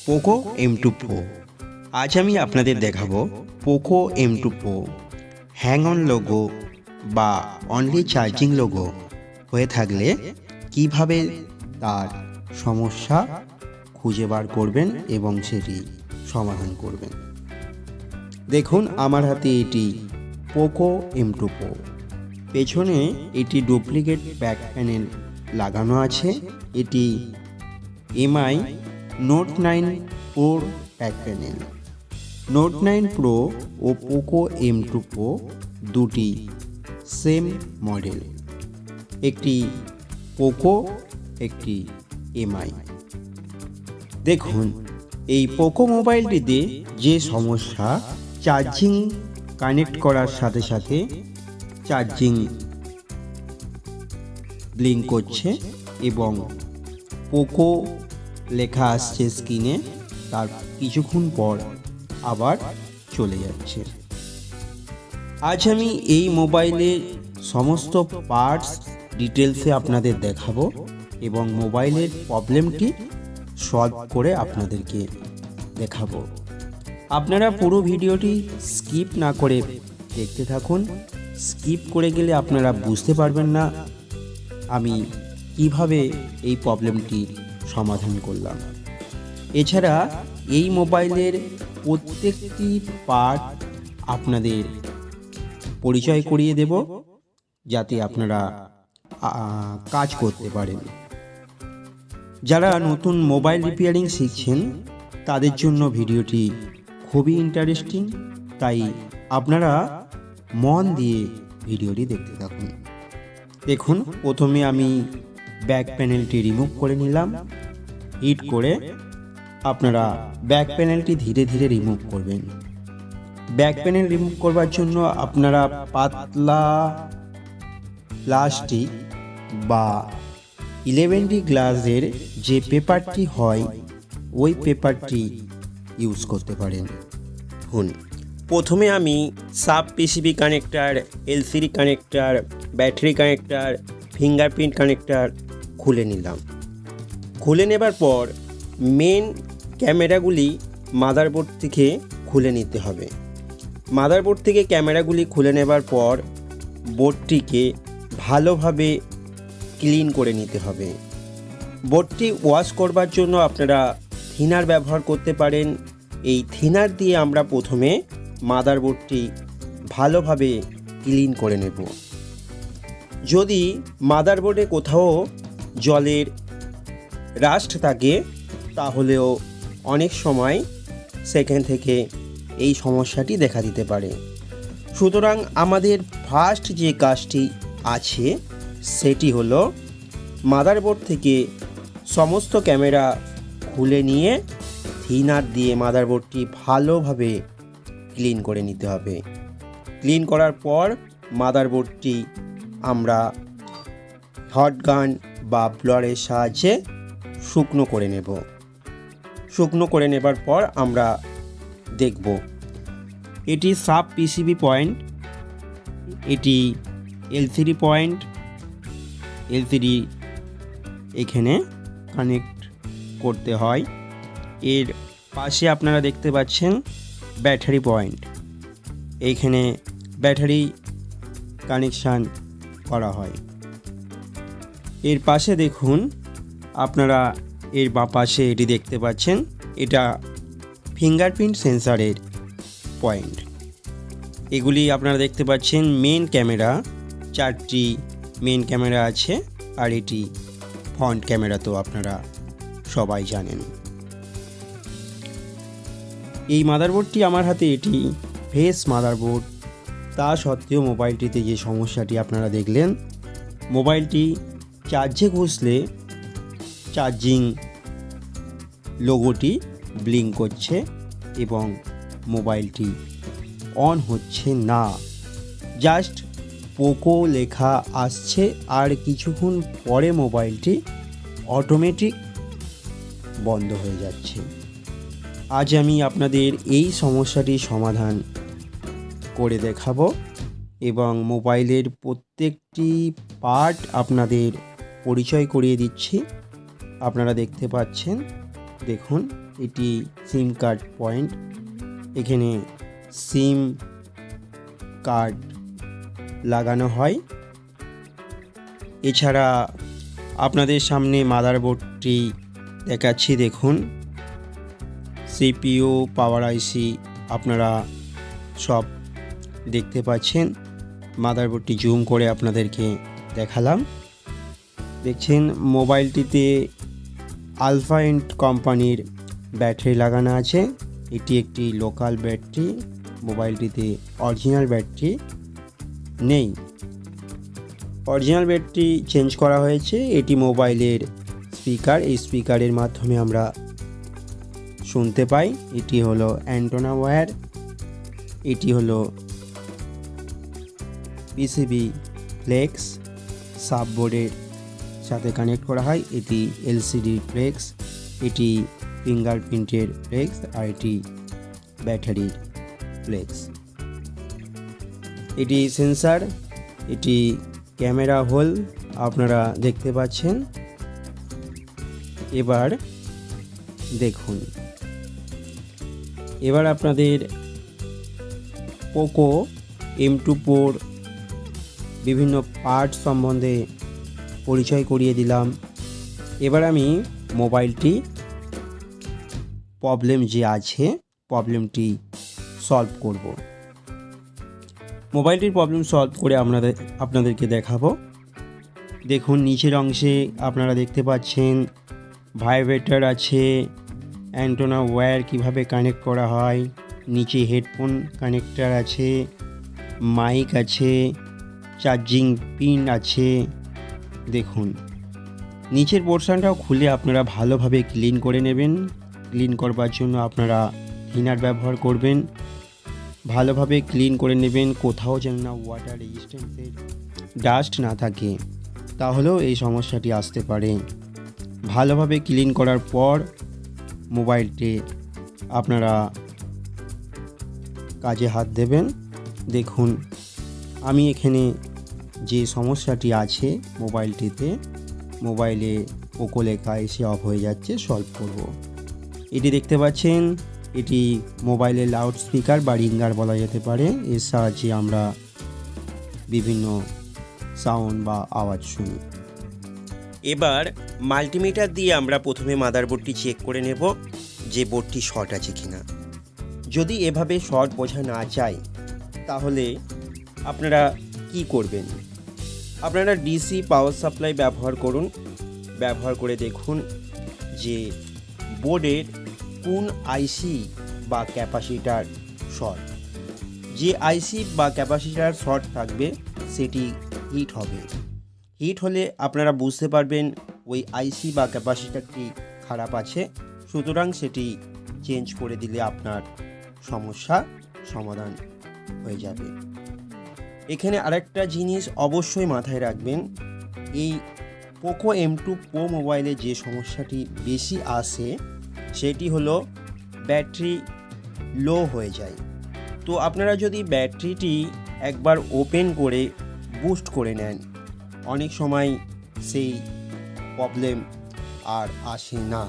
Poco M2 pro. আজ আমি আপনাদের দেখাবো Poco M2 pro hang on logo বা অনলি চার্জিং লোগো হয়ে থাকলে কিভাবে তার সমস্যা খুঁজে বার করবেন এবং সেটি সমাধান করবেন। দেখুন আমার হাতে এটি পোকো M2 প্রো। পেছনে এটি ডুপ্লিকেট ব্যাক প্যানেল লাগানো আছে। এটি MI নোট 9 প্রোর ব্যাক প্যানেল। নোট 9 প্রো ও পোকো M2 প্রো দুটি সেম মডেল, একটি পোকো একটি MI। দেখুন এই পোকো মোবাইলটিতে যে সমস্যা, চার্জিং কানেক্ট করার সাথে সাথে চার্জিং ব্লিঙ্ক করছে এবং পোকো লেখা আসছে স্ক্রিনে, তার কিছুক্ষণ পর আবার চলে যাচ্ছে। আজ আমি এই মোবাইলের সমস্ত পার্টস ডিটেলসে আপনাদের দেখাবো এবং মোবাইলের প্রবলেমটি সলভ করে আপনাদেরকে দেখাবো। আপনারা পুরো ভিডিওটি স্কিপ না করে দেখতে থাকুন। স্কিপ করে গেলে আপনারা বুঝতে পারবেন না আমি কিভাবে এই প্রবলেমটি সমাধান করলাম। এছাড়া এই মোবাইলের প্রত্যেকটি পার্ট আপনাদের পরিচয় করিয়ে দেব, যাতে আপনারা কাজ করতে পারেন। যারা নতুন মোবাইল রিপেয়ারিং শিখছেন তাদের জন্য ভিডিওটি খুবই ইন্টারেস্টিং, তাই আপনারা মন দিয়ে ভিডিওটি দেখতে থাকুন। দেখুন প্রথমে আমি ব্যাক প্যানেলটি রিমুভ করে নিলাম। হিট করে আপনারা ব্যাক প্যানেলটি ধীরে ধীরে রিমুভ করবেন। ব্যাক প্যানেল রিমুভ করবার জন্য আপনারা পাতলা প্লাস্টিক বা 11D গ্লাসের যে পেপারটি হয় ওই পেপারটি ইউজ করতে পারেন। প্রথমে আমি sub PCB connector, LCD connector, battery connector, fingerprint connector খুলে নিলাম। খুলে নেবার পর মেন ক্যামেরাগুলি মাদারবোর্ড থেকে খুলে নিতে হবে। মাদারবোর্ড থেকে ক্যামেরাগুলি খুলে নেবার পর বোর্ডটিকে ভালোভাবে ক্লিন করে নিতে হবে। বোর্ডটি ওয়াশ করবার জন্য আপনারা থিনার ব্যবহার করতে পারেন। এই থিনার দিয়ে আমরা প্রথমে মাদারবোর্ডটি ভালোভাবে ক্লিন করে নেব। যদি মাদারবোর্ডে কোথাও জলের রাস্ট থাকে তাহলেও অনেক সময় সেখান থেকে এই সমস্যাটি দেখা দিতে পারে। সুতরাং আমাদের ফার্স্ট যে কাজটি আছে সেটি হলো মাদারবোর্ড থেকে সমস্ত ক্যামেরা খুলে নিয়ে থিনার দিয়ে মাদারবোর্ডটি ভালোভাবে ক্লিন করে নিতে হবে। ক্লিন করার পর মাদারবোর্ডটি আমরা হট গান বা ব্লারের সাহায্যে শুকনো করে নেব। শুকনো করে নেবার পর আমরা দেখব এটি সাব পিসিবি পয়েন্ট, এটি এলসিডি পয়েন্ট। এলসিডি এখানে কানেক্ট করতে হয়। এর পাশে আপনারা দেখতে পাচ্ছেন ব্যাটারি পয়েন্ট, এইখানে ব্যাটারি কানেকশান করা হয়। এর পাশে দেখুন আপনারা, এর বাঁ পাশে এটি দেখতে পাচ্ছেন, এটা ফিঙ্গারপ্রিন্ট সেন্সারের পয়েন্ট। এগুলি আপনারা দেখতে পাচ্ছেন মেন ক্যামেরা, 4টি মেন ক্যামেরা আছে, আর এটি ফ্রন্ট ক্যামেরা তো আপনারা সবাই জানেন। এই মাদারবোর্ডটি আমার হাতে, এটি ফ্রেশ মাদারবোর্ড। তা সত্ত্বেও মোবাইলটিতে যে সমস্যাটি আপনারা দেখলেন, মোবাইলটি চার্জে ঘষলে চার্জিং লোগোটি ব্লিঙ্ক করছে এবং মোবাইলটি অন হচ্ছে না। জাস্ট পোকো লেখা আসছে আর কিছুক্ষণ পরে মোবাইলটি অটোমেটিক বন্ধ হয়ে যাচ্ছে। আজ আমি আপনাদের এই সমস্যাটির সমাধান করে দেখাবো এবং মোবাইলের প্রত্যেকটি পার্ট আপনাদের পরিচয় করিয়ে দিচ্ছি। আপনারা দেখতে পাচ্ছেন, দেখুন এটি সিম কার্ড পয়েন্ট। এখানে সিম কার্ড লাগানো হয়। এছাড়া আপনাদের সামনে মাদারবোর্ডটি দেখাচ্ছি। দেখুন, সিপিইউ, পাওয়ার আইসি আপনারা সব দেখতে পাচ্ছেন। মাদারবোর্ডটি জুম করে আপনাদেরকে দেখালাম। দেখছেন মোবাইলটিতে আলফা এন্ড কোম্পানির ব্যাটারি লাগানো আছে। এটি একটি লোকাল ব্যাটারি, মোবাইলটিতে অরিজিনাল ব্যাটারি নেই। অরিজিনাল ব্যাটারি চেঞ্জ করা হয়েছে। এটি মোবাইলের স্পিকার, এই স্পিকারের মাধ্যমে আমরা শুনতে পাই। এটি হলো অ্যান্টেনা ওয়্যার, এটি হলো পিসিবি ফ্লেক্স, সাববোর্ডের সাথে কানেক্ট করা হয়। এটি এলসিডি ফ্লেক্স, এটি ফিঙ্গারপ্রিন্টের ফ্লেক্স, আর এটি ব্যাটারির ফ্লেক্স। এটি সেন্সার, এটি ক্যামেরা হোল আপনারা দেখতে পাচ্ছেন। এবার দেখুন, এবার আপনাদের পোকো M2 Pro বিভিন্ন পার্ট সম্বন্ধে পরিচয় করিয়ে দিলাম। এবার আমি মোবাইলটি প্রবলেম যে আছে প্রবলেমটি সলভ করব। মোবাইলটির প্রবলেম সলভ করে আপনাদেরকে দেখাবো। দেখুন, নিচের অংশে আপনারা দেখতে পাচ্ছেন ভাইব্রেটর আছে, অ্যান্টেনা ওয়্যার কিভাবে কানেক্ট করা হয়, নিচে হেডফোন কানেক্টর আছে, মাইক আছে, চার্জিং পিন আছে। দেখুন, নিচের পোর্শনটাও খুলে আপনারা ভালোভাবে ক্লিন করে নেবেন। ক্লিন করবার জন্য আপনারা ক্লিনার ব্যবহার করবেন। ভালোভাবে ক্লিন করে নেবেন, কোথাও যেন না ওয়াটার রেজিস্ট্যান্সের ডাস্ট না থাকে, তাহলেও এই সমস্যাটি আসতে পারে। ভালোভাবে ক্লিন করার পর মোবাইলটি আপনারা কাজে হাত দেবেন। দেখুন, আমি এখানে যে সমস্যাটি আছে মোবাইলটিতে, মোবাইলে পোকো লেখা এসে অফ হয়ে যাচ্ছে, সলভ করব। এটি দেখতে পাচ্ছেন, এটি মোবাইলের লাউড স্পিকার বা রিঙ্গার বলা যেতে পারে। এর সাহায্যে আমরা বিভিন্ন সাউন্ড বা আওয়াজ শুনি। এবার মাল্টিমিটার দিয়ে আমরা প্রথমে মাদারবোর্ডটি চেক করে নেব যে বোর্ডটি শর্ট আছে কিনা। যদি এভাবে শর্ট বোঝা না যায় তাহলে আপনারা কি করবেন? আপনারা ডিসি পাওয়ার সাপ্লাই ব্যবহার করুন। ব্যবহার করে দেখুন যে বোর্ডের কোন আইসি বা ক্যাপাসিটার শর্ট। যে আইসি বা ক্যাপাসিটার শর্ট থাকবে সেটি হিট হবে। হিট হলে আপনারা বুঝতে পারবেন ওই আইসি বা ক্যাপাসিটারটি খারাপ আছে, সুতরাং সেটি চেঞ্জ করে দিলে আপনার সমস্যা সমাধান হয়ে যাবে। এখানে আরেকটা জিনিস অবশ্যই মাথায় রাখবেন, এই পোকো M2 Pro মোবাইলে যে সমস্যাটি বেশি আসে সেটি হলো ব্যাটারি লো হয়ে যায়। তো আপনারা যদি ব্যাটারিটি একবার ওপেন করে বুস্ট করে নেন, অনেক সময় সেই প্রবলেম আর আসে না।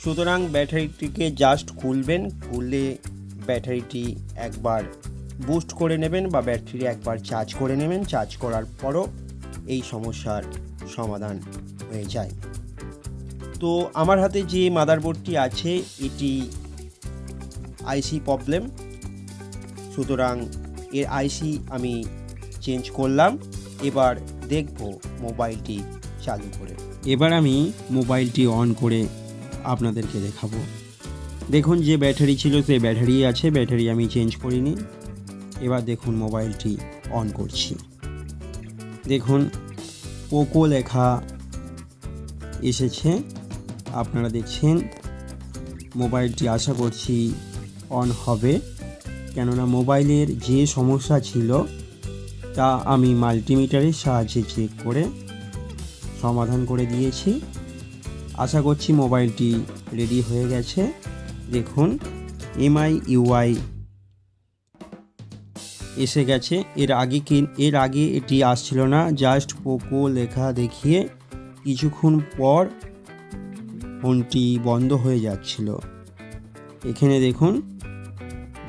সুতরাং ব্যাটারিটিকে জাস্ট খুলবেন, খুললে ব্যাটারিটি একবার বুস্ট করে নেবেন বা ব্যাটারি একবার চার্জ করে নেবেন। চার্জ করার পরও এই সমস্যার সমাধান হয়ে যায়। তো আমার হাতে যে মাদারবোর্ডটি আছে এটি আইসি প্রবলেম, সুতরাং এর আইসি আমি চেঞ্জ করলাম। এবার দেখব মোবাইলটি চালু করে। এবার আমি মোবাইলটি অন করে আপনাদেরকে দেখাবো। দেখুন, যে ব্যাটারি ছিল সেই ব্যাটারি আছে, ব্যাটারি আমি চেঞ্জ করিনি। এবার দেখুন মোবাইলটি অন করছি। দেখুন পোকো লেখা এসেছে, আপনারা দেখছেন। মোবাইলটি আশা করছি অন হবে, কেননা মোবাইলের যে সমস্যা ছিল তা আমি মাল্টিমিটারের সাহায্যে চেক করে সমাধান করে দিয়েছি। আশা করছি মোবাইলটি রেডি হয়ে গেছে। দেখুন MIUI এসে গেছে। এর আগে এটি আসছিল না, জাস্ট পোকো লেখা দেখিয়ে কিছুক্ষণ পর ফোনটি বন্ধ হয়ে যাচ্ছিল। এখানে দেখুন,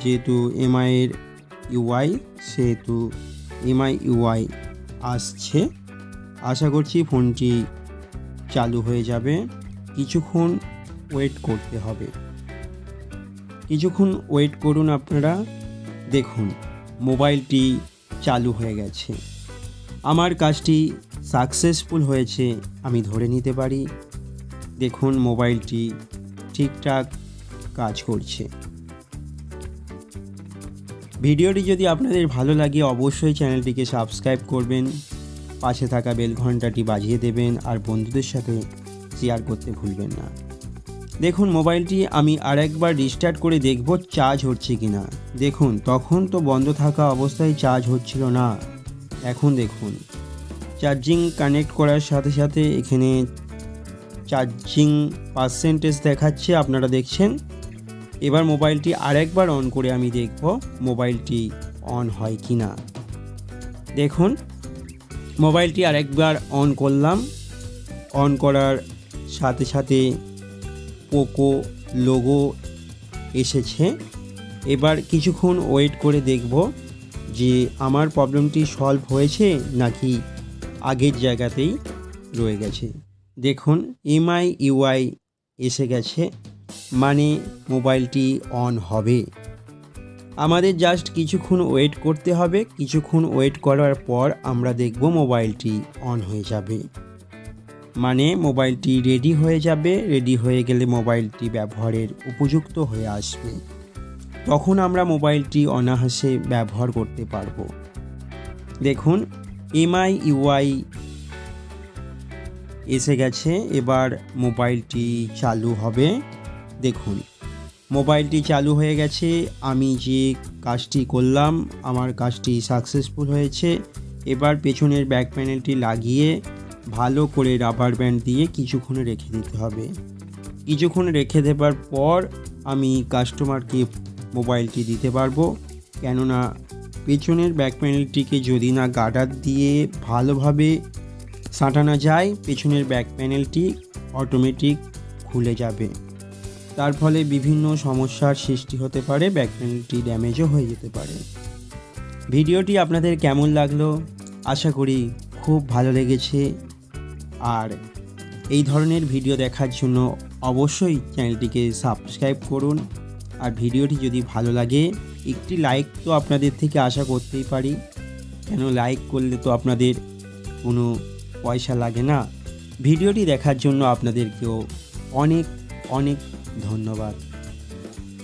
যেহেতু এমআইয়ের ইউআই সেহেতু এমআই ইউআই আসছে। আশা করছি ফোনটি চালু হয়ে যাবে। কিছুক্ষণ ওয়েট করতে হবে, কিছুক্ষণ ওয়েট করুন আপনারা। দেখুন মোবাইলটি চালু হয়ে গেছে, আমার কাজটি সাকসেসফুল হয়েছে আমি ধরে নিতে পারি। দেখুন মোবাইলটি ঠিকঠাক কাজ করছে। ভিডিওটি যদি আপনাদের ভালো লাগে অবশ্যই চ্যানেলটিকে সাবস্ক্রাইব করবেন, পাশে থাকা বেল ঘন্টাটি বাজিয়ে দেবেন আর বন্ধুদের সাথে শেয়ার করতে ভুলবেন না। দেখুন মোবাইলটি আমি আরেকবার রিস্টার্ট করে দেখব চার্জ হচ্ছে কি না। দেখুন তখন তো বন্ধ থাকা অবস্থায় চার্জ হচ্ছিল না, এখন দেখুন চার্জিং কানেক্ট করার সাথে সাথে এখানে চার্জিং পার্সেন্টেজ দেখাচ্ছে, আপনারা দেখছেন। এবার মোবাইলটি আরেকবার অন করে আমি দেখব মোবাইলটি অন হয় কি না। দেখুন মোবাইলটি আরেকবার অন করলাম, অন করার সাথে সাথে পোকো লোগো এসেছে। এবার কিছুক্ষণ ওয়েট করে দেখব যে আমার প্রবলেমটি সলভ হয়েছে নাকি আগের জায়গাতেই রয়ে গেছে। দেখুন এমআই ইউআই এসে গেছে, মানে মোবাইলটি অন হবে। আমাদের জাস্ট কিছুক্ষণ ওয়েট করতে হবে, কিছুক্ষণ ওয়েট করার পর আমরা দেখব মোবাইলটি অন হয়ে যাবে, মানে মোবাইলটি রেডি হয়ে যাবে। রেডি হয়ে গেলে মোবাইলটি ব্যবহারের উপযুক্ত হয়ে আসবে, তখন আমরা মোবাইলটি অনায়াসে ব্যবহার করতে পারবো। দেখুন এমআই ইউআই এসে গেছে, এবার মোবাইলটি চালু হবে। দেখুন মোবাইলটি চালু হয়ে গেছে, আমি যে কাজটি করলাম আমার কাজটি সাকসেসফুল হয়েছে। এবার পেছনের ব্যাক প্যানেলটি লাগিয়ে ভালো করে রাবার ব্যান্ড দিয়ে কিছুক্ষণ রেখে দিতে হবে। কিছুক্ষণ রেখে দেবার পর আমি কাস্টমারকে মোবাইলটি দিতে পারবো, কেননা পেছনের ব্যাক প্যানেলটিকে যদি না গার্ডার দিয়ে ভালোভাবে সাঁটানো যায় পেছনের ব্যাক প্যানেলটি অটোমেটিক খুলে যাবে, তার ফলে বিভিন্ন সমস্যার সৃষ্টি হতে পারে, ব্যাক প্যানেলটি ড্যামেজও হয়ে যেতে পারে। ভিডিওটি আপনাদের কেমন লাগলো? আশা করি খুব ভালো লেগেছে। আর এই ধরনের ভিডিও দেখার জন্য অবশ্যই চ্যানেলটিকে সাবস্ক্রাইব করুন। আর ভিডিওটি যদি ভালো লাগে একটি লাইক তো আপনাদের থেকে আশা করতেই পারি, কেন লাইক করলে তো আপনাদের কোনো পয়সা লাগে না। ভিডিওটি দেখার জন্য আপনাদেরকেও অনেক অনেক ধন্যবাদ।